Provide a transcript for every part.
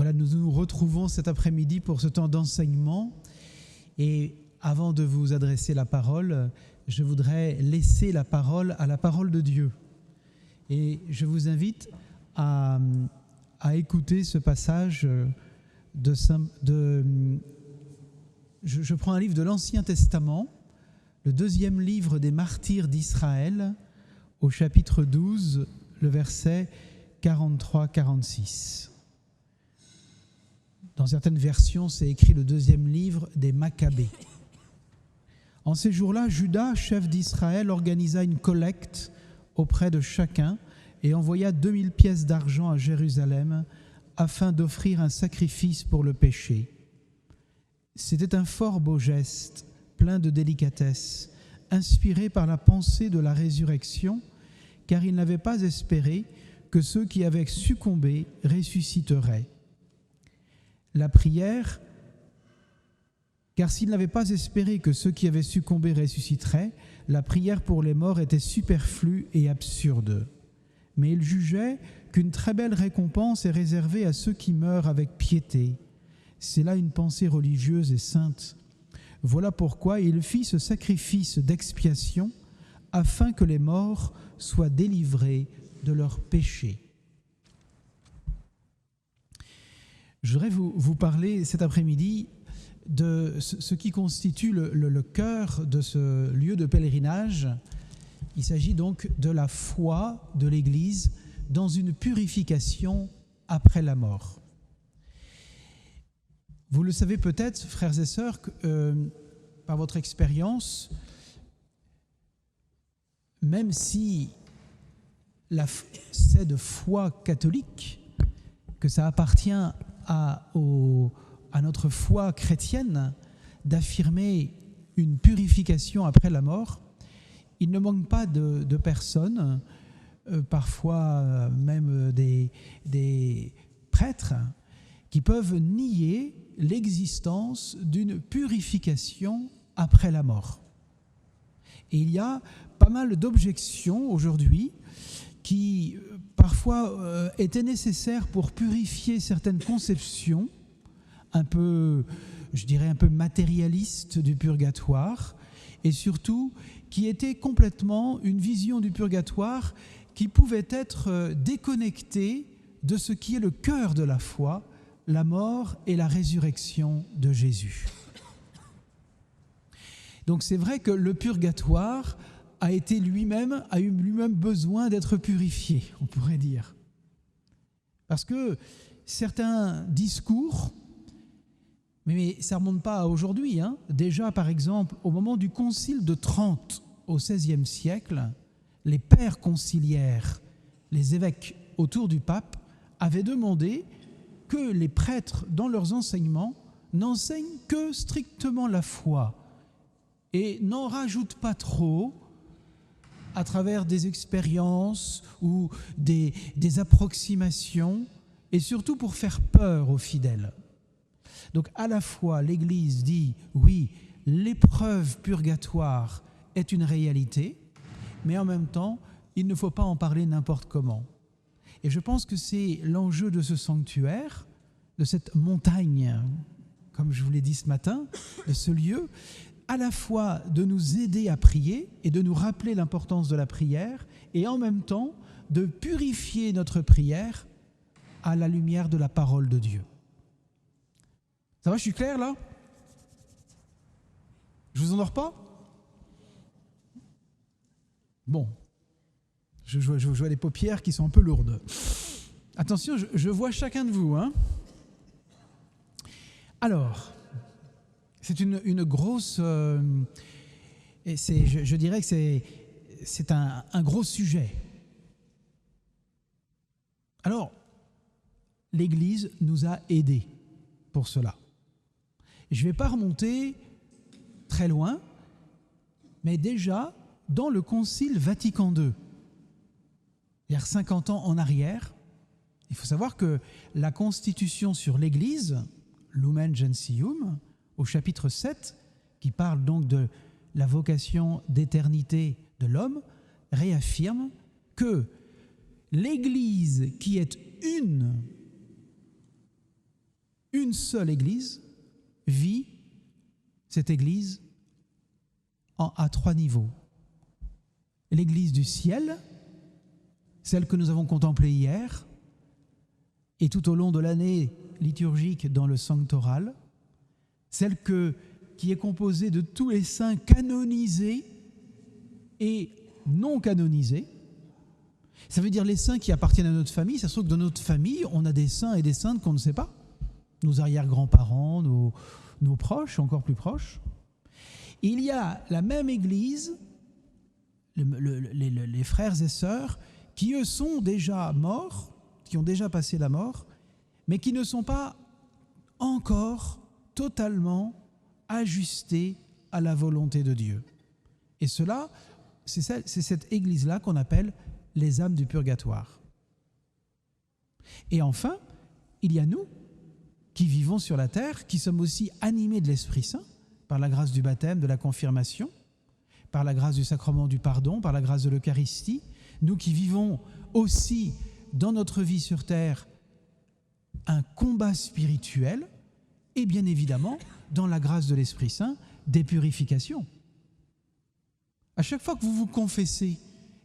Voilà, nous nous retrouvons cet après-midi pour ce temps d'enseignement. Et avant de vous adresser la parole, je voudrais laisser la parole à la parole de Dieu. Et je vous invite à écouter ce passage je prends un livre de l'Ancien Testament, le deuxième livre des martyrs d'Israël, au chapitre 12, le verset 43-46. Dans certaines versions, c'est écrit le deuxième livre des Maccabées. En ces jours-là, Judas, chef d'Israël, organisa une collecte auprès de chacun et envoya 2000 pièces d'argent à Jérusalem afin d'offrir un sacrifice pour le péché. C'était un fort beau geste, plein de délicatesse, inspiré par la pensée de la résurrection, car il n'avait pas espéré que ceux qui avaient succombé ressusciteraient. La prière, car s'il n'avait pas espéré que ceux qui avaient succombé ressusciteraient, la prière pour les morts était superflue et absurde. Mais il jugeait qu'une très belle récompense est réservée à ceux qui meurent avec piété. C'est là une pensée religieuse et sainte. Voilà pourquoi il fit ce sacrifice d'expiation afin que les morts soient délivrés de leurs péchés. Je voudrais vous parler cet après-midi de ce qui constitue le cœur de ce lieu de pèlerinage. Il s'agit donc de la foi de l'Église dans une purification après la mort. Vous le savez peut-être, frères et sœurs, par votre expérience, même si c'est de foi catholique, que ça appartient à notre foi chrétienne d'affirmer une purification après la mort, il ne manque pas de personnes, parfois même des prêtres, qui peuvent nier l'existence d'une purification après la mort. Et il y a pas mal d'objections aujourd'hui qui parfois étaient nécessaires pour purifier certaines conceptions un peu matérialistes du purgatoire, et surtout qui étaient complètement une vision du purgatoire qui pouvait être déconnectée de ce qui est le cœur de la foi, la mort et la résurrection de Jésus. Donc c'est vrai que le purgatoire a eu lui-même besoin d'être purifié, on pourrait dire. Parce que certains discours, mais ça ne remonte pas à aujourd'hui, déjà par exemple au moment du concile de Trente au XVIe siècle, les pères conciliaires, les évêques autour du pape, avaient demandé que les prêtres, dans leurs enseignements, n'enseignent que strictement la foi et n'en rajoutent pas trop à travers des expériences ou des approximations, et surtout pour faire peur aux fidèles. Donc à la fois, l'Église dit, oui, l'épreuve purgatoire est une réalité, mais en même temps, il ne faut pas en parler n'importe comment. Et je pense que c'est l'enjeu de ce sanctuaire, de cette montagne, comme je vous l'ai dit ce matin, de ce lieu, à la fois de nous aider à prier et de nous rappeler l'importance de la prière, et en même temps de purifier notre prière à la lumière de la parole de Dieu. Ça va, je suis clair là? Je vous endors pas? Bon, je vois les paupières qui sont un peu lourdes. Attention, je vois chacun de vous. Alors, c'est une grosse... et je dirais que c'est un gros sujet. Alors, l'Église nous a aidés pour cela. Je ne vais pas remonter très loin, mais déjà, dans le Concile Vatican II, il y a 50 ans en arrière, il faut savoir que la Constitution sur l'Église, Lumen Gentium, au chapitre 7, qui parle donc de la vocation d'éternité de l'homme, réaffirme que l'Église qui est une une seule Église vit cette Église à 3 niveaux. L'Église du ciel, celle que nous avons contemplée hier, et tout au long de l'année liturgique dans le sanctoral, celle qui est composée de tous les saints canonisés et non canonisés. Ça veut dire les saints qui appartiennent à notre famille. Ça se trouve que dans notre famille, on a des saints et des saintes qu'on ne sait pas. Nos arrière-grands-parents, nos proches, encore plus proches. Il y a la même Église, les frères et sœurs, qui eux sont déjà morts, qui ont déjà passé la mort, mais qui ne sont pas encore totalement ajustés à la volonté de Dieu. Et cela, c'est cette Église-là qu'on appelle les âmes du purgatoire. Et enfin, il y a nous, qui vivons sur la terre, qui sommes aussi animés de l'Esprit Saint, par la grâce du baptême, de la confirmation, par la grâce du sacrement du pardon, par la grâce de l'Eucharistie, nous qui vivons aussi dans notre vie sur terre un combat spirituel et bien évidemment, dans la grâce de l'Esprit Saint, des purifications. À chaque fois que vous vous confessez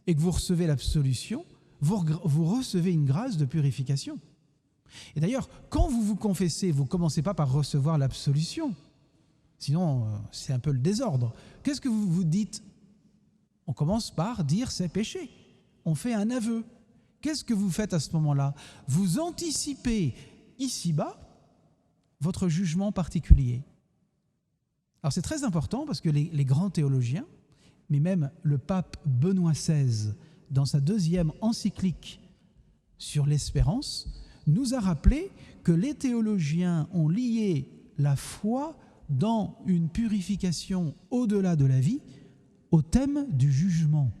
et que vous recevez l'absolution, vous recevez une grâce de purification. Et d'ailleurs, quand vous vous confessez, vous ne commencez pas par recevoir l'absolution. Sinon, c'est un peu le désordre. Qu'est-ce que vous vous dites? On commence par dire c'est péché. On fait un aveu. Qu'est-ce que vous faites à ce moment-là? Vous anticipez ici-bas votre jugement particulier. Alors c'est très important parce que les grands théologiens, mais même le pape Benoît XVI, dans sa 2e encyclique sur l'espérance, nous a rappelé que les théologiens ont lié la foi dans une purification au-delà de la vie au thème du jugement.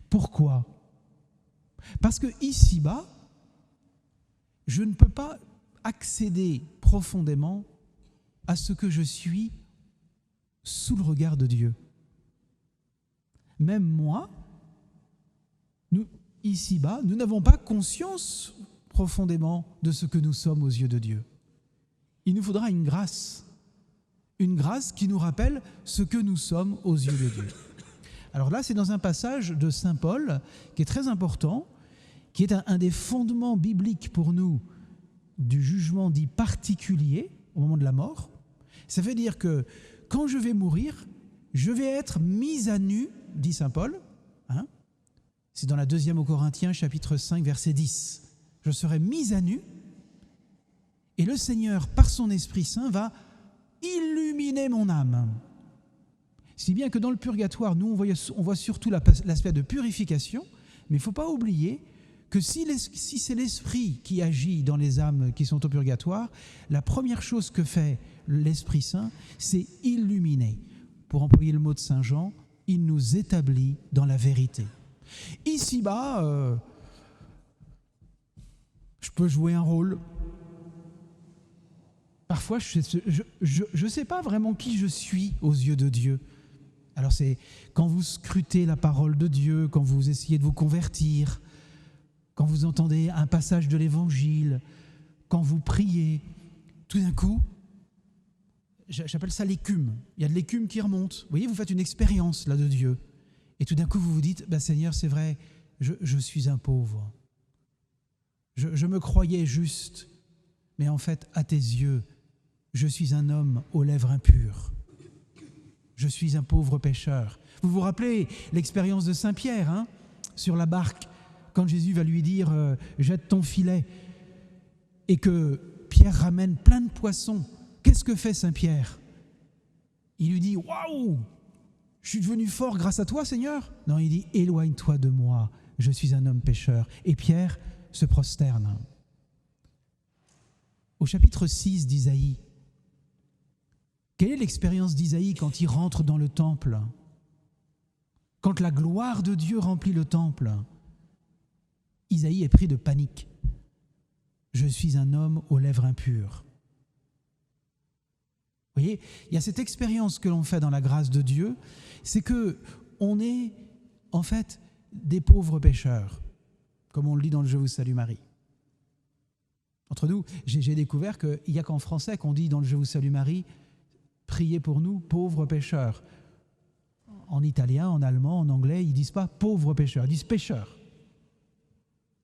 Pourquoi? Parce que ici-bas, je ne peux pas accéder profondément à ce que je suis sous le regard de Dieu. Même moi, ici-bas, nous n'avons pas conscience profondément de ce que nous sommes aux yeux de Dieu. Il nous faudra une grâce qui nous rappelle ce que nous sommes aux yeux de Dieu. Alors là, c'est dans un passage de saint Paul qui est très important, qui est un des fondements bibliques pour nous du jugement dit particulier au moment de la mort. Ça veut dire que quand je vais mourir, je vais être mis à nu, dit saint Paul. C'est dans la 2e aux Corinthiens, chapitre 5, verset 10. Je serai mis à nu et le Seigneur, par son Esprit Saint, va illuminer mon âme. Si bien que dans le purgatoire, nous, on voit surtout l'aspect de purification, mais il ne faut pas oublier que si c'est l'Esprit qui agit dans les âmes qui sont au purgatoire, la première chose que fait l'Esprit Saint, c'est illuminer. Pour employer le mot de Saint Jean, il nous établit dans la vérité. Ici-bas, je peux jouer un rôle. Parfois, je ne sais pas vraiment qui je suis aux yeux de Dieu. Alors c'est quand vous scrutez la parole de Dieu, quand vous essayez de vous convertir, quand vous entendez un passage de l'Évangile, quand vous priez, tout d'un coup, j'appelle ça l'écume. Il y a de l'écume qui remonte. Vous voyez, vous faites une expérience là de Dieu. Et tout d'un coup, vous vous dites, Seigneur, c'est vrai, je suis un pauvre. Je me croyais juste, mais en fait, à tes yeux, je suis un homme aux lèvres impures. Je suis un pauvre pécheur. Vous vous rappelez l'expérience de Saint Pierre, sur la barque, quand Jésus va lui dire « Jette ton filet » et que Pierre ramène plein de poissons. Qu'est-ce que fait Saint Pierre? Il lui dit « Waouh, je suis devenu fort grâce à toi, Seigneur ?» Non, il dit « Éloigne-toi de moi, je suis un homme pécheur. » Et Pierre se prosterne. Au chapitre 6 d'Isaïe, quelle est l'expérience d'Isaïe quand il rentre dans le temple? Quand la gloire de Dieu remplit le temple, Isaïe est pris de panique. Je suis un homme aux lèvres impures. Vous voyez, il y a cette expérience que l'on fait dans la grâce de Dieu, c'est qu'on est en fait des pauvres pécheurs, comme on le lit dans le Je vous salue Marie. Entre nous, j'ai découvert qu'il n'y a qu'en français qu'on dit dans le « Je vous salue Marie », priez pour nous, pauvres pécheurs. En italien, en allemand, en anglais, ils ne disent pas pauvres pécheurs, ils disent pécheurs.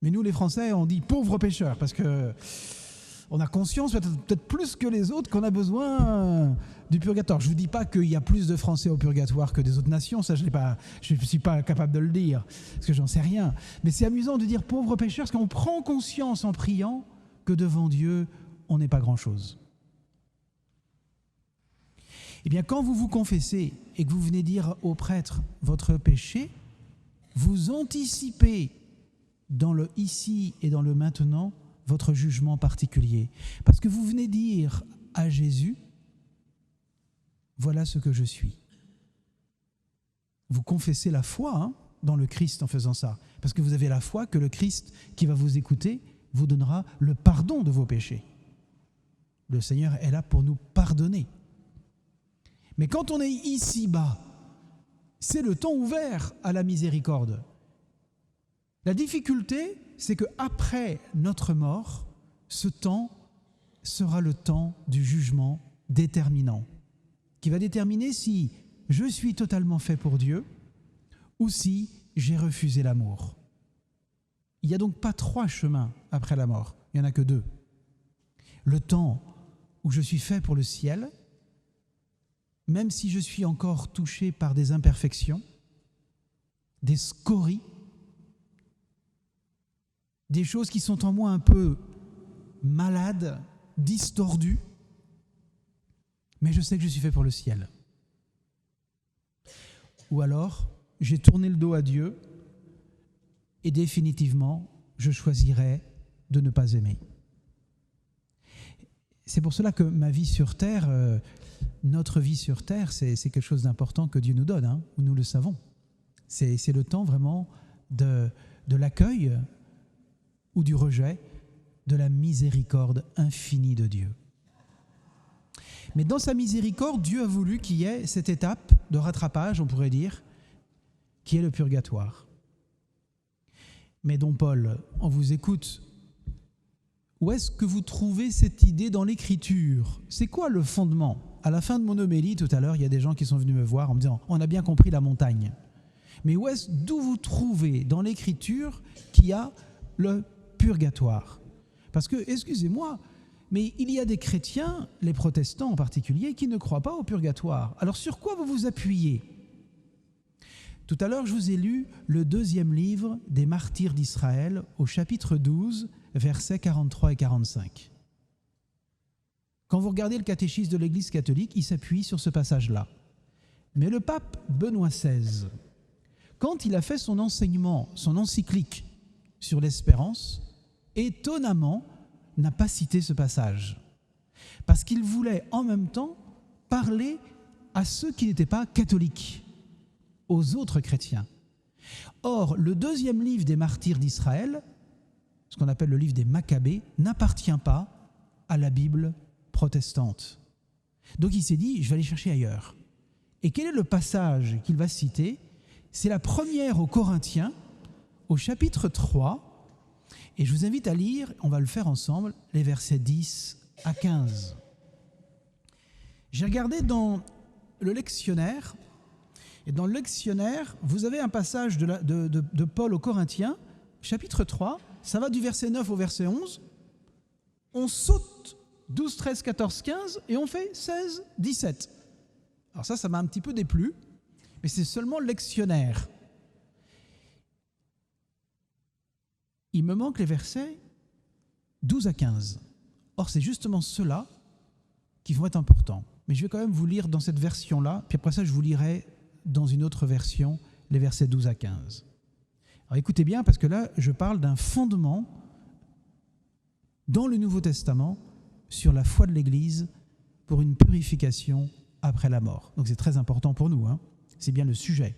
Mais nous, les Français, on dit pauvres pécheurs parce qu'on a conscience, peut-être plus que les autres, qu'on a besoin du purgatoire. Je ne vous dis pas qu'il y a plus de Français au purgatoire que des autres nations, ça je ne suis pas capable de le dire, parce que j'en sais rien. Mais c'est amusant de dire pauvres pécheurs, parce qu'on prend conscience en priant que devant Dieu, on n'est pas grand-chose. Eh bien, quand vous vous confessez et que vous venez dire au prêtre votre péché, vous anticipez dans le ici et dans le maintenant votre jugement particulier. Parce que vous venez dire à Jésus, voilà ce que je suis. Vous confessez la foi dans le Christ en faisant ça. Parce que vous avez la foi que le Christ qui va vous écouter vous donnera le pardon de vos péchés. Le Seigneur est là pour nous pardonner. Mais quand on est ici-bas, c'est le temps ouvert à la miséricorde. La difficulté, c'est qu'après notre mort, ce temps sera le temps du jugement déterminant, qui va déterminer si je suis totalement fait pour Dieu ou si j'ai refusé l'amour. Il n'y a donc pas 3 chemins après la mort, il n'y en a que 2. Le temps où je suis fait pour le ciel, même si je suis encore touché par des imperfections, des scories, des choses qui sont en moi un peu malades, distordues, mais je sais que je suis fait pour le ciel. Ou alors, j'ai tourné le dos à Dieu et définitivement, je choisirai de ne pas aimer. C'est pour cela que ma vie sur Terre, notre vie sur Terre, c'est quelque chose d'important que Dieu nous donne, nous le savons. C'est le temps vraiment de l'accueil ou du rejet de la miséricorde infinie de Dieu. Mais dans sa miséricorde, Dieu a voulu qu'il y ait cette étape de rattrapage, on pourrait dire, qui est le purgatoire. Mais Don Paul, on vous écoute. Où est-ce que vous trouvez cette idée dans l'Écriture? C'est quoi le fondement? À la fin de mon homélie, tout à l'heure, il y a des gens qui sont venus me voir en me disant « On a bien compris la montagne. » Mais d'où vous trouvez dans l'Écriture qu'il y a le purgatoire? Parce que, excusez-moi, mais il y a des chrétiens, les protestants en particulier, qui ne croient pas au purgatoire. Alors sur quoi vous vous appuyez? Tout à l'heure, je vous ai lu le 2e livre des martyrs d'Israël au chapitre 12, versets 43 et 45. Quand vous regardez le catéchisme de l'Église catholique, il s'appuie sur ce passage-là. Mais le pape Benoît XVI, quand il a fait son enseignement, son encyclique sur l'espérance, étonnamment, n'a pas cité ce passage. Parce qu'il voulait en même temps parler à ceux qui n'étaient pas catholiques, aux autres chrétiens. Or, le 2e livre des martyrs d'Israël, ce qu'on appelle le livre des Maccabées, n'appartient pas à la Bible protestante. Donc il s'est dit, je vais aller chercher ailleurs. Et quel est le passage qu'il va citer? C'est la première aux Corinthiens, au chapitre 3, et je vous invite à lire, on va le faire ensemble, les versets 10 à 15. J'ai regardé dans le lectionnaire, et dans le lectionnaire, vous avez un passage de Paul aux Corinthiens, chapitre 3, ça va du verset 9 au verset 11. On saute 12, 13, 14, 15 et on fait 16, 17. Alors ça m'a un petit peu déplu, mais c'est seulement le lectionnaire. Il me manque les versets 12 à 15. Or, c'est justement ceux-là qui vont être importants. Mais je vais quand même vous lire dans cette version-là, puis après ça, je vous lirai dans une autre version les versets 12 à 15. Alors écoutez bien, parce que là, je parle d'un fondement dans le Nouveau Testament sur la foi de l'Église pour une purification après la mort. Donc c'est très important pour nous, c'est bien le sujet.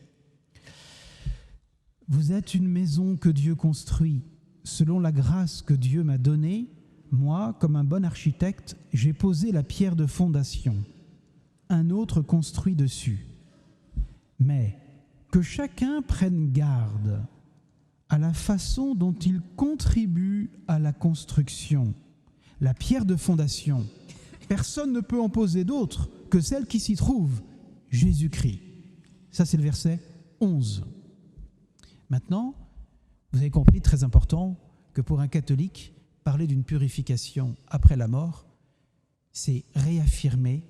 Vous êtes une maison que Dieu construit selon la grâce que Dieu m'a donnée. Moi, comme un bon architecte, j'ai posé la pierre de fondation. Un autre construit dessus. Mais que chacun prenne garde à la façon dont il contribue à la construction. la pierre de fondation. Personne ne peut en poser d'autre que celle qui s'y trouve, Jésus-Christ. Ça, c'est le verset 11. Maintenant, vous avez compris, très important, que pour un catholique, parler d'une purification après la mort, c'est réaffirmer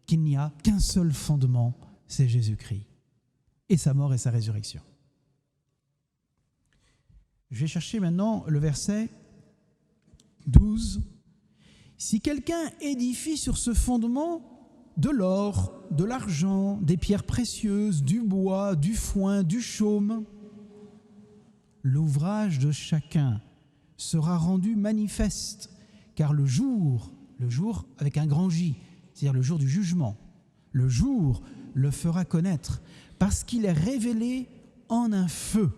qu'il n'y a qu'un seul fondement, c'est Jésus-Christ, et sa mort et sa résurrection. Je vais chercher maintenant le verset 12. Si quelqu'un édifie sur ce fondement de l'or, de l'argent, des pierres précieuses, du bois, du foin, du chaume, l'ouvrage de chacun sera rendu manifeste, car le jour avec un grand J, c'est-à-dire le jour du jugement, le jour le fera connaître, parce qu'il est révélé en un feu.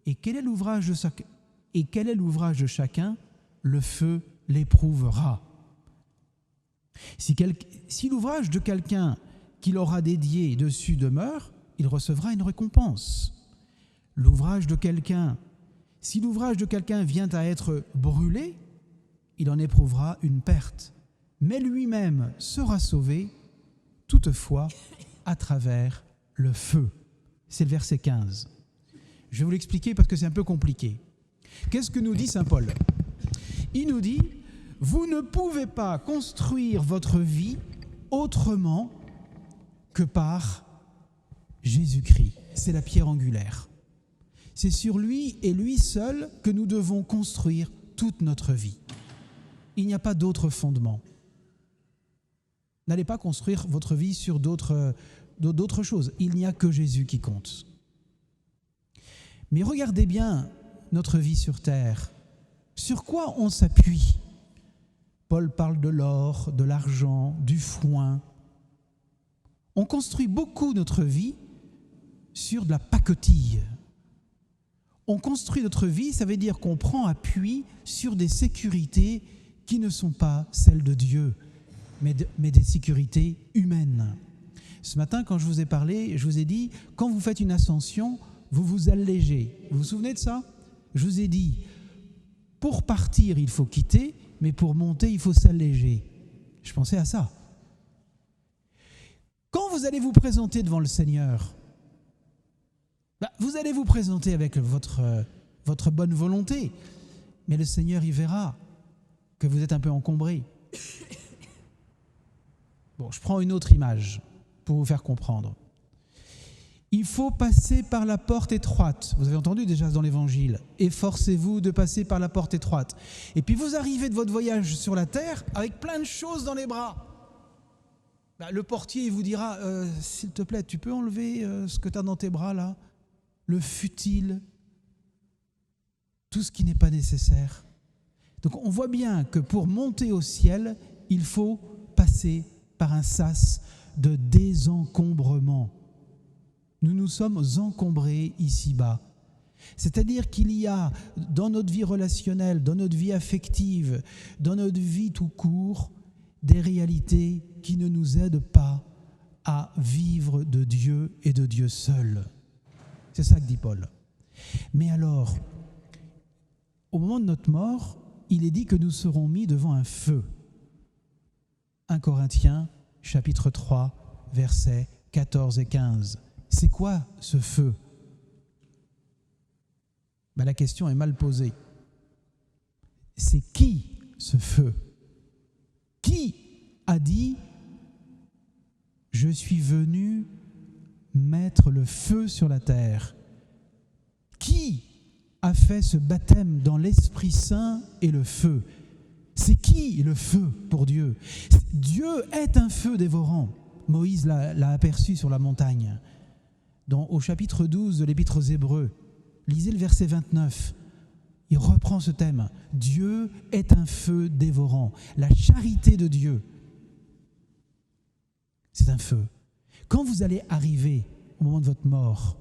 Et quel est l'ouvrage de chacun? Le feu l'éprouvera. Si l'ouvrage de quelqu'un qu'il aura dédié dessus demeure, il recevra une récompense. Si l'ouvrage de quelqu'un vient à être brûlé, il en éprouvera une perte. Mais lui-même sera sauvé, toutefois, à travers le feu. C'est le verset 15. Je vais vous l'expliquer parce que c'est un peu compliqué. Qu'est-ce que nous dit saint Paul? Il nous dit, vous ne pouvez pas construire votre vie autrement que par Jésus-Christ. C'est la pierre angulaire. C'est sur lui et lui seul que nous devons construire toute notre vie. Il n'y a pas d'autre fondement. N'allez pas construire votre vie sur d'autres choses. Il n'y a que Jésus qui compte. Mais regardez bien notre vie sur terre. Sur quoi on s'appuie? Paul parle de l'or, de l'argent, du foin. On construit beaucoup notre vie sur de la pacotille. On construit notre vie, ça veut dire qu'on prend appui sur des sécurités qui ne sont pas celles de Dieu, mais des sécurités humaines. Ce matin, quand je vous ai parlé, je vous ai dit, quand vous faites une ascension, vous vous allégez. Vous vous souvenez de ça? Je vous ai dit, pour partir, il faut quitter, mais pour monter, il faut s'alléger. Je pensais à ça. Quand vous allez vous présenter devant le Seigneur, vous allez vous présenter avec votre bonne volonté, mais le Seigneur, il verra que vous êtes un peu encombré. Bon, je prends une autre image pour vous faire comprendre. Il faut passer par la porte étroite. Vous avez entendu déjà dans l'Évangile. Efforcez-vous de passer par la porte étroite. Et puis vous arrivez de votre voyage sur la terre avec plein de choses dans les bras. Le portier il vous dira, s'il te plaît, tu peux enlever ce que tu as dans tes bras là? Le futile, tout ce qui n'est pas nécessaire. Donc on voit bien que pour monter au ciel, il faut passer par un sas de désencombrement. Nous nous sommes encombrés ici-bas. C'est-à-dire qu'il y a dans notre vie relationnelle, dans notre vie affective, dans notre vie tout court, des réalités qui ne nous aident pas à vivre de Dieu et de Dieu seul. C'est ça que dit Paul. Mais alors, au moment de notre mort, il est dit que nous serons mis devant un feu. 1 Corinthiens, chapitre 3, versets 14 et 15. C'est quoi ce feu? La question est mal posée. C'est qui ce feu? Qui a dit « Je suis venu mettre le feu sur la terre » ? Qui a fait ce baptême dans l'Esprit Saint et le feu? C'est qui le feu pour Dieu? Dieu est un feu dévorant. Moïse l'a aperçu sur la montagne. Au chapitre 12 de l'Épître aux Hébreux, lisez le verset 29. Il reprend ce thème. Dieu est un feu dévorant. La charité de Dieu, c'est un feu. Quand vous allez arriver au moment de votre mort,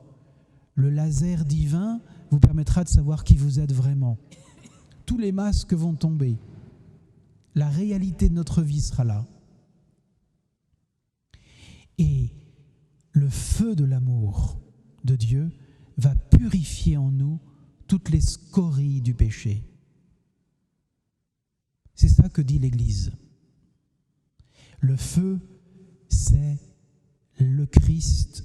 le laser divin vous permettra de savoir qui vous êtes vraiment. Tous les masques vont tomber. La réalité de notre vie sera là. Et le feu de l'amour de Dieu va purifier en nous toutes les scories du péché. ça que dit l'Église. Le feu, c'est le Christ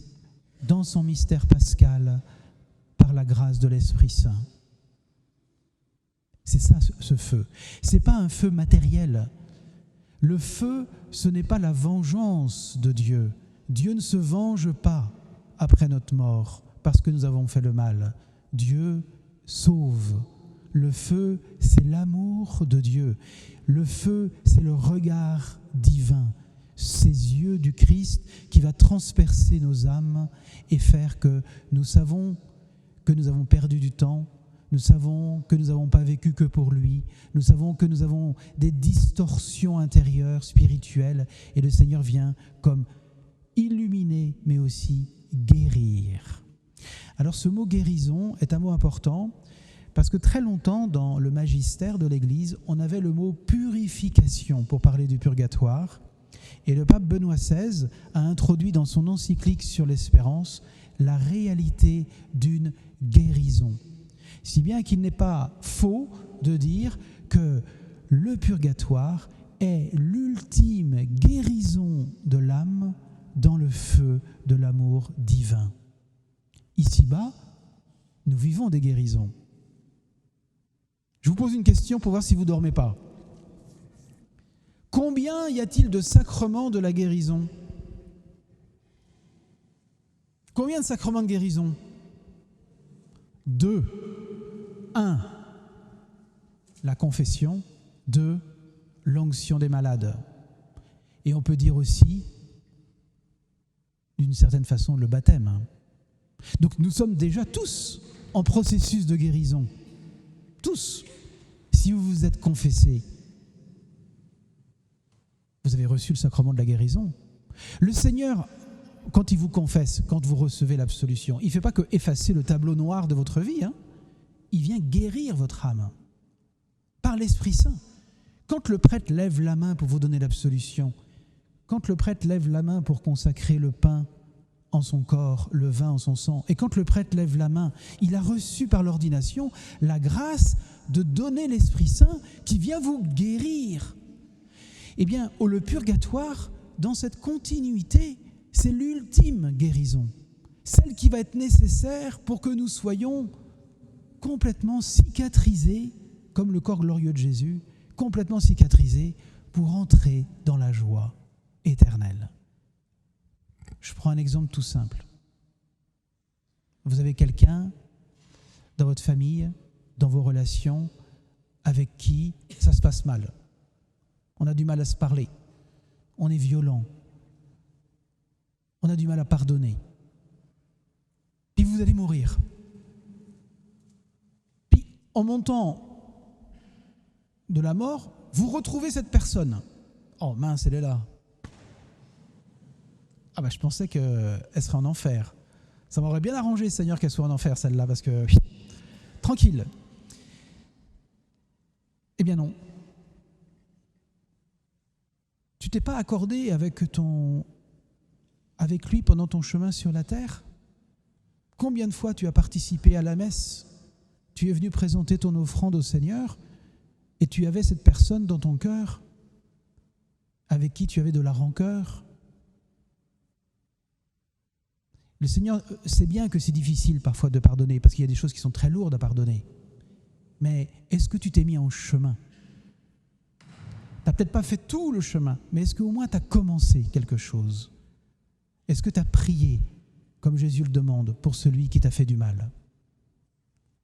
dans son mystère pascal par la grâce de l'Esprit Saint. C'est ça, ce feu. Ce n'est pas un feu matériel. Le feu, ce n'est pas la vengeance de Dieu. Dieu ne se venge pas après notre mort parce que nous avons fait le mal. Dieu sauve. Le feu, c'est l'amour de Dieu. Le feu, c'est le regard divin. Ces yeux du Christ qui va transpercer nos âmes et faire que nous savons que nous avons perdu du temps. Nous savons que nous n'avons pas vécu que pour lui. Nous savons que nous avons des distorsions intérieures, spirituelles. Et le Seigneur vient comme illuminer, mais aussi guérir. Alors ce mot guérison est un mot important parce que très longtemps, dans le magistère de l'Église, on avait le mot purification pour parler du purgatoire. Et le pape Benoît XVI a introduit dans son encyclique sur l'espérance la réalité d'une guérison. Si bien qu'il n'est pas faux de dire que le purgatoire est l'ultime guérison de l'âme dans le feu de l'amour divin. Ici-bas, nous vivons des guérisons. Je vous pose une question pour voir si vous ne dormez pas. Combien y a-t-il de sacrements de la guérison ? Combien de sacrements de guérison ? 2. 1. La confession. 2. L'onction des malades. Et on peut dire aussi, d'une certaine façon, le baptême. Donc nous sommes déjà tous en processus de guérison. Tous. Si vous vous êtes confessés, vous avez reçu le sacrement de la guérison. Le Seigneur, quand il vous confesse, quand vous recevez l'absolution, il ne fait pas que effacer le tableau noir de votre vie, hein. Il vient guérir votre âme par l'Esprit Saint. Quand le prêtre lève la main pour vous donner l'absolution, quand le prêtre lève la main pour consacrer le pain en son corps, le vin en son sang, et quand le prêtre lève la main, il a reçu par l'ordination la grâce de donner l'Esprit Saint qui vient vous guérir. Eh bien, le purgatoire, dans cette continuité, c'est l'ultime guérison, celle qui va être nécessaire pour que nous soyons complètement cicatrisés, comme le corps glorieux de Jésus, complètement cicatrisés pour entrer dans la joie éternelle. Je prends un exemple tout simple. Vous avez quelqu'un dans votre famille, dans vos relations, avec qui ça se passe mal. On a du mal à se parler. On est violent. On a du mal à pardonner. Puis vous allez mourir. Puis en montant de la mort, vous retrouvez cette personne. Oh mince, elle est là. Ah ben je pensais qu'elle serait en enfer. Ça m'aurait bien arrangé, Seigneur, qu'elle soit en enfer, celle-là, parce que... Tranquille. Eh bien non. Tu t'es pas accordé avec lui pendant ton chemin sur la terre ? Combien de fois tu as participé à la messe ? Tu es venu présenter ton offrande au Seigneur et tu avais cette personne dans ton cœur avec qui tu avais de la rancœur. Le Seigneur sait bien que c'est difficile parfois de pardonner parce qu'il y a des choses qui sont très lourdes à pardonner. Mais est-ce que tu t'es mis en chemin ? Tu n'as peut-être pas fait tout le chemin, mais est-ce qu'au moins tu as commencé quelque chose ? Est-ce que tu as prié, comme Jésus le demande, pour celui qui t'a fait du mal ?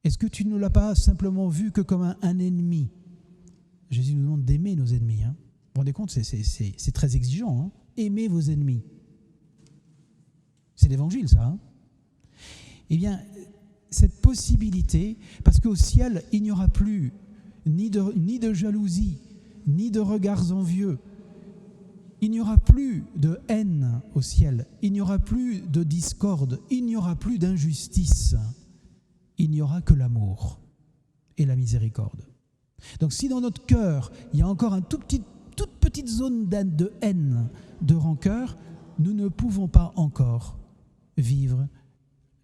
Est-ce que tu ne l'as pas simplement vu que comme un ennemi ? Jésus nous demande d'aimer nos ennemis. Hein. Vous vous rendez compte, c'est très exigeant. Hein. Aimez vos ennemis. C'est l'évangile, ça. Hein. Eh bien, cette possibilité, parce qu'au ciel, il n'y aura plus ni de jalousie, ni de regards envieux. Il n'y aura plus de haine au ciel. Il n'y aura plus de discorde. Il n'y aura plus d'injustice. Il n'y aura que l'amour et la miséricorde. Donc si dans notre cœur, il y a encore une toute petite zone de haine, de rancœur, nous ne pouvons pas encore vivre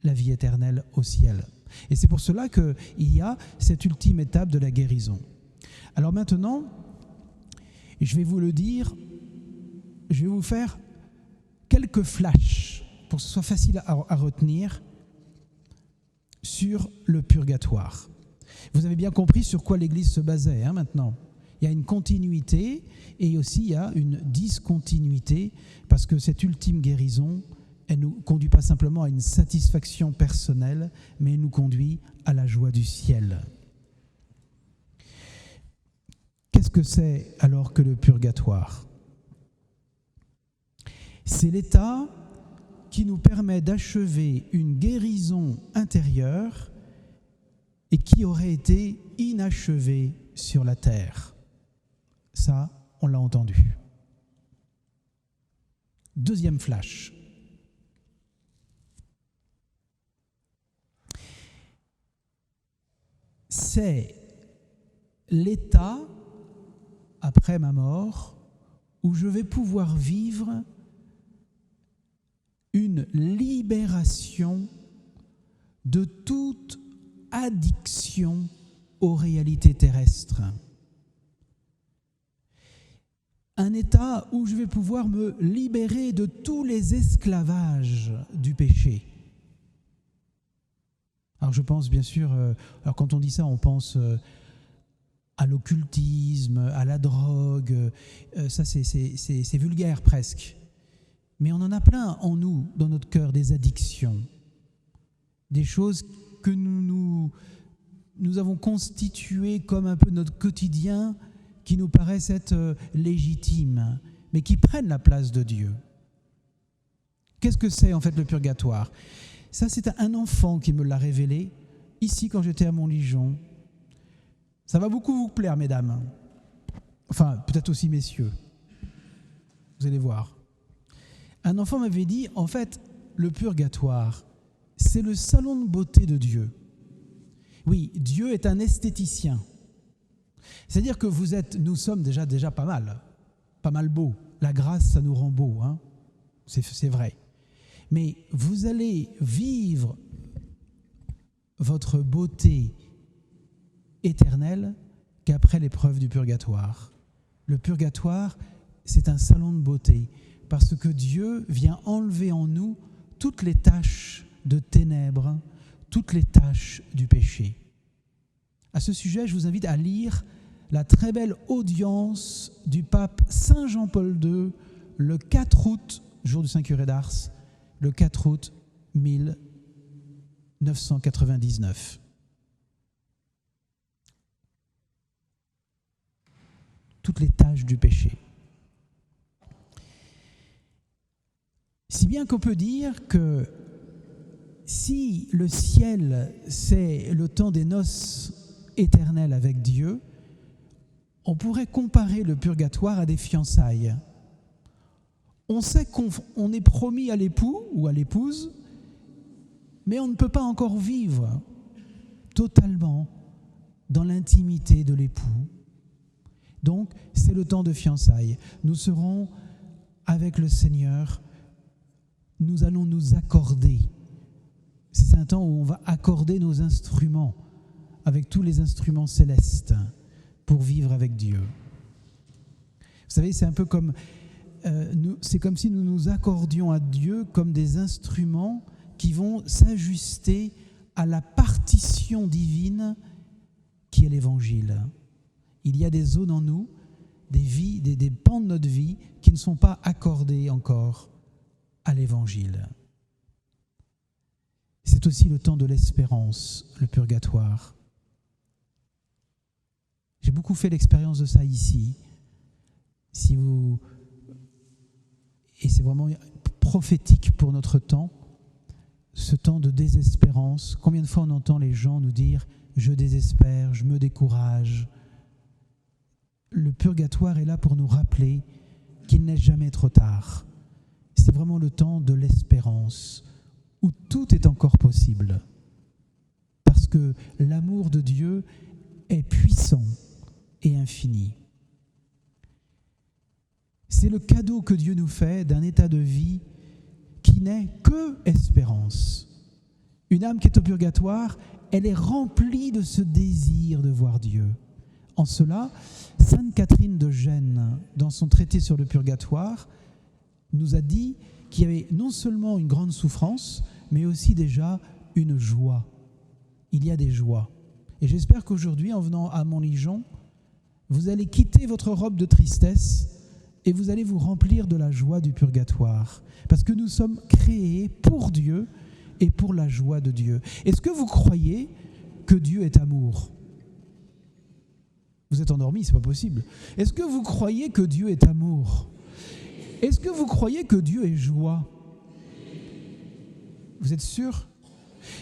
la vie éternelle au ciel. Et c'est pour cela qu'il y a cette ultime étape de la guérison. Alors maintenant, Et je vais vous le dire, je vais vous faire quelques flashs pour que ce soit facile à retenir sur le purgatoire. Vous avez bien compris sur quoi l'Église se basait maintenant. Il y a une continuité et aussi il y a une discontinuité parce que cette ultime guérison, elle ne nous conduit pas simplement à une satisfaction personnelle, mais elle nous conduit à la joie du ciel. Qu'est-ce que c'est alors que le purgatoire ? C'est l'état qui nous permet d'achever une guérison intérieure et qui aurait été inachevée sur la terre. Ça, on l'a entendu. Deuxième flash. C'est l'état, après ma mort, où je vais pouvoir vivre une libération de toute addiction aux réalités terrestres. Un état où je vais pouvoir me libérer de tous les esclavages du péché. Alors je pense bien sûr, alors quand on dit ça, on pense à l'occultisme, à la drogue, ça c'est vulgaire presque. Mais on en a plein en nous, dans notre cœur, des addictions, des choses que nous avons constituées comme un peu notre quotidien, qui nous paraissent être légitimes, mais qui prennent la place de Dieu. Qu'est-ce que c'est en fait le purgatoire ? Ça, c'est un enfant qui me l'a révélé, ici quand j'étais à Montligeon. Ça va beaucoup vous plaire, mesdames. Enfin, peut-être aussi messieurs. Vous allez voir. Un enfant m'avait dit, en fait, le purgatoire, c'est le salon de beauté de Dieu. Oui, Dieu est un esthéticien. C'est-à-dire que nous sommes déjà pas mal beaux. La grâce, ça nous rend beaux, hein. C'est vrai. Mais vous allez vivre votre beauté éternelle qu'après l'épreuve du purgatoire. Le purgatoire, c'est un salon de beauté, parce que Dieu vient enlever en nous toutes les taches de ténèbres, toutes les taches du péché. À ce sujet, je vous invite à lire la très belle audience du pape Saint Jean-Paul II le 4 août, jour du Saint-Curé d'Ars, le 4 août 1999. Toutes les tâches du péché. Si bien qu'on peut dire que si le ciel, c'est le temps des noces éternelles avec Dieu, on pourrait comparer le purgatoire à des fiançailles. On sait qu'on est promis à l'époux ou à l'épouse, mais on ne peut pas encore vivre totalement dans l'intimité de l'époux. Donc, c'est le temps de fiançailles. Nous serons avec le Seigneur, nous allons nous accorder. C'est un temps où on va accorder nos instruments avec tous les instruments célestes pour vivre avec Dieu. Vous savez, c'est un peu comme... c'est comme si nous nous accordions à Dieu comme des instruments qui vont s'ajuster à la partition divine qui est l'Évangile. Il y a des zones en nous, des pans de notre vie qui ne sont pas accordés encore à l'Évangile. C'est aussi le temps de l'espérance, le purgatoire. J'ai beaucoup fait l'expérience de ça ici. Et c'est vraiment prophétique pour notre temps, ce temps de désespérance. Combien de fois on entend les gens nous dire « je désespère, je me décourage ». Le purgatoire est là pour nous rappeler qu'il n'est jamais trop tard. C'est vraiment le temps de l'espérance, où tout est encore possible. Parce que l'amour de Dieu est puissant et infini. C'est le cadeau que Dieu nous fait d'un état de vie qui n'est que espérance. Une âme qui est au purgatoire, elle est remplie de ce désir de voir Dieu. En cela, Sainte Catherine de Gênes dans son traité sur le purgatoire, nous a dit qu'il y avait non seulement une grande souffrance, mais aussi déjà une joie. Il y a des joies. Et j'espère qu'aujourd'hui, en venant à Montligeon, vous allez quitter votre robe de tristesse et vous allez vous remplir de la joie du purgatoire. Parce que nous sommes créés pour Dieu et pour la joie de Dieu. Est-ce que vous croyez que Dieu est amour ? Vous êtes endormis, c'est pas possible. Est-ce que vous croyez que Dieu est amour ? Est-ce que vous croyez que Dieu est joie ? Vous êtes sûr ?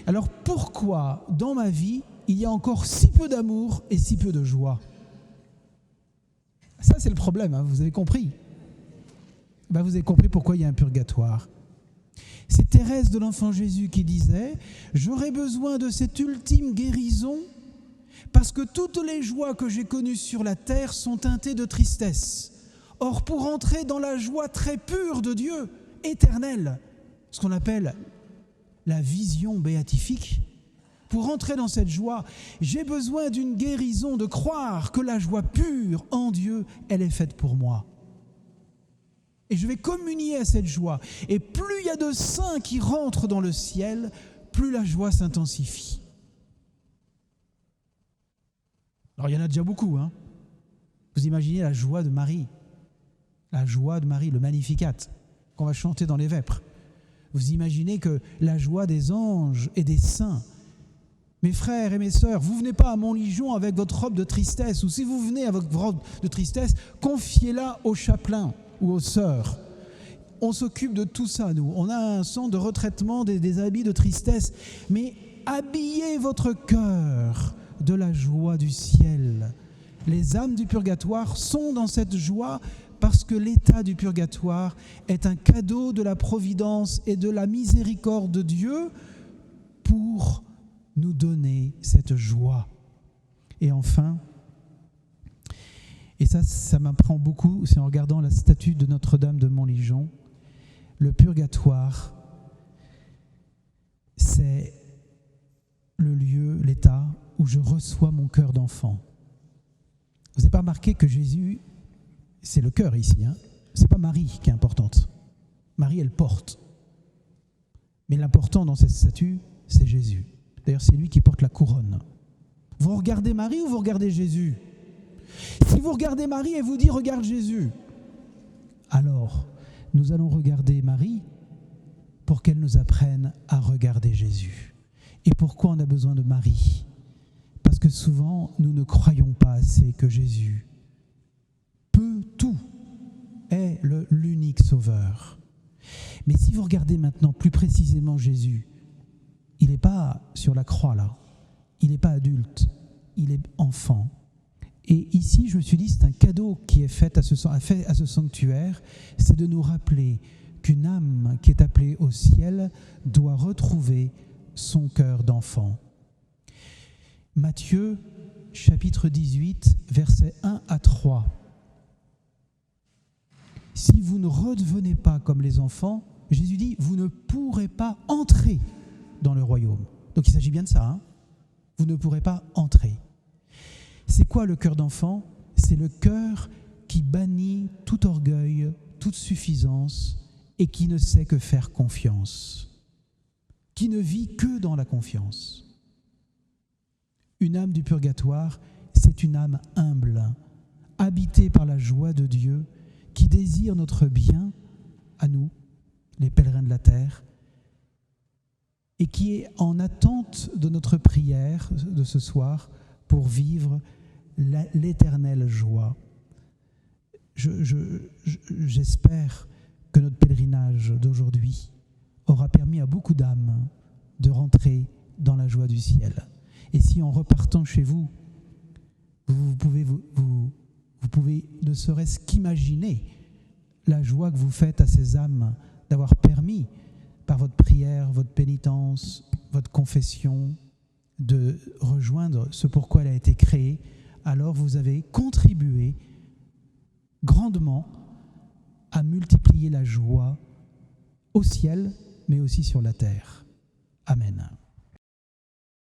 Alors pourquoi, dans ma vie, il y a encore si peu d'amour et si peu de joie ? Ça, c'est le problème, hein, vous avez compris. Vous avez compris pourquoi il y a un purgatoire. C'est Thérèse de l'Enfant Jésus qui disait « J'aurais besoin de cette ultime guérison parce que toutes les joies que j'ai connues sur la terre sont teintées de tristesse. Or, pour entrer dans la joie très pure de Dieu, éternelle, ce qu'on appelle la vision béatifique, pour entrer dans cette joie, j'ai besoin d'une guérison, de croire que la joie pure en Dieu, elle est faite pour moi. Et je vais communier à cette joie. Et plus il y a de saints qui rentrent dans le ciel, plus la joie s'intensifie. Alors il y en a déjà beaucoup, hein. Vous imaginez la joie de Marie, le Magnificat, qu'on va chanter dans les vêpres. Vous imaginez que la joie des anges et des saints. Mes frères et mes sœurs, vous ne venez pas à Montligeon avec votre robe de tristesse, ou si vous venez avec votre robe de tristesse, confiez-la au chapelain ou aux sœurs. On s'occupe de tout ça, nous. On a un centre de retraitement des habits de tristesse, mais habillez votre cœur de la joie du ciel. Les âmes du purgatoire sont dans cette joie parce que l'état du purgatoire est un cadeau de la providence et de la miséricorde de Dieu pour nous donner cette joie. Et enfin, et ça m'apprend beaucoup, c'est en regardant la statue de Notre-Dame de Montligeon, le purgatoire, c'est le lieu, l'état où je reçois mon cœur d'enfant. Vous n'avez pas remarqué que Jésus, c'est le cœur ici, hein. C'est pas Marie qui est importante. Marie, elle porte. Mais l'important dans cette statue, c'est Jésus. D'ailleurs, c'est lui qui porte la couronne. Vous regardez Marie ou vous regardez Jésus ? Si vous regardez Marie, elle vous dit « Regarde Jésus », alors nous allons regarder Marie pour qu'elle nous apprenne à regarder Jésus. Et pourquoi on a besoin de Marie ? Parce que souvent, nous ne croyons pas assez que Jésus peut tout, est l'unique sauveur. Mais si vous regardez maintenant plus précisément Jésus, il n'est pas sur la croix là, il n'est pas adulte, il est enfant. Et ici, je me suis dit, c'est un cadeau qui est fait à ce sanctuaire, c'est de nous rappeler qu'une âme qui est appelée au ciel doit retrouver son cœur d'enfant. Matthieu, chapitre 18, versets 1 à 3. Si vous ne redevenez pas comme les enfants, Jésus dit, vous ne pourrez pas entrer dans le royaume. Donc il s'agit bien de ça, hein ? Vous ne pourrez pas entrer. C'est quoi le cœur d'enfant ? C'est le cœur qui bannit tout orgueil, toute suffisance et qui ne sait que faire confiance, qui ne vit que dans la confiance. Une âme du purgatoire, c'est une âme humble, habitée par la joie de Dieu, qui désire notre bien à nous, les pèlerins de la terre, et qui est en attente de notre prière de ce soir pour vivre l'éternelle joie. J'espère que notre pèlerinage d'aujourd'hui aura permis à beaucoup d'âmes de rentrer dans la joie du ciel. Et si en repartant chez vous, vous pouvez ne serait-ce qu'imaginer la joie que vous faites à ces âmes d'avoir permis, par votre prière, votre pénitence, votre confession, de rejoindre ce pourquoi elle a été créée, alors vous avez contribué grandement à multiplier la joie au ciel, mais aussi sur la terre. Amen.